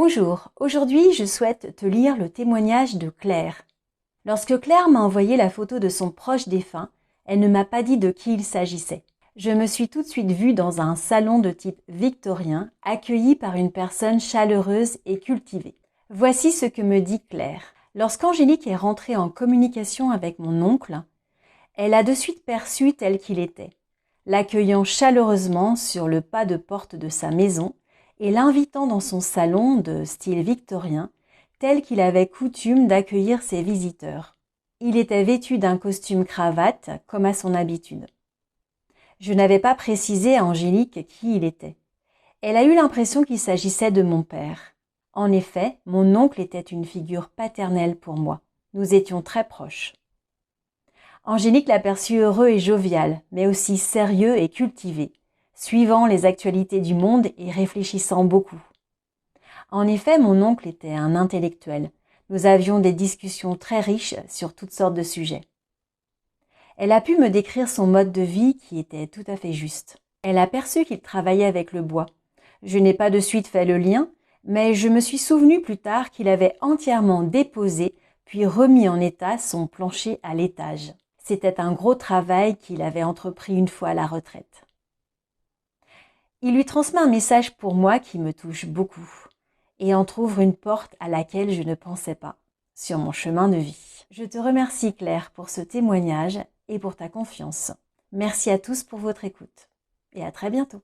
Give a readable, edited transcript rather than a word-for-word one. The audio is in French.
Bonjour, aujourd'hui je souhaite te lire le témoignage de Claire. Lorsque Claire m'a envoyé la photo de son proche défunt, elle ne m'a pas dit de qui il s'agissait. Je me suis tout de suite vue dans un salon de type victorien, accueillie par une personne chaleureuse et cultivée. Voici ce que me dit Claire. Lorsqu'Angélique est rentrée en communication avec mon oncle, elle a de suite perçu tel qu'il était, l'accueillant chaleureusement sur le pas de porte de sa maison et l'invitant dans son salon de style victorien, tel qu'il avait coutume d'accueillir ses visiteurs. Il était vêtu d'un costume cravate, comme à son habitude. Je n'avais pas précisé à Angélique qui il était. Elle a eu l'impression qu'il s'agissait de mon père. En effet, mon oncle était une figure paternelle pour moi. Nous étions très proches. Angélique l'aperçut heureux et jovial, mais aussi sérieux et cultivé, suivant les actualités du monde et réfléchissant beaucoup. En effet, mon oncle était un intellectuel. Nous avions des discussions très riches sur toutes sortes de sujets. Elle a pu me décrire son mode de vie qui était tout à fait juste. Elle a perçu qu'il travaillait avec le bois. Je n'ai pas de suite fait le lien, mais je me suis souvenu plus tard qu'il avait entièrement déposé puis remis en état son plancher à l'étage. C'était un gros travail qu'il avait entrepris une fois à la retraite. Il lui transmet un message pour moi qui me touche beaucoup et entr'ouvre une porte à laquelle je ne pensais pas, sur mon chemin de vie. Je te remercie Claire pour ce témoignage et pour ta confiance. Merci à tous pour votre écoute et à très bientôt.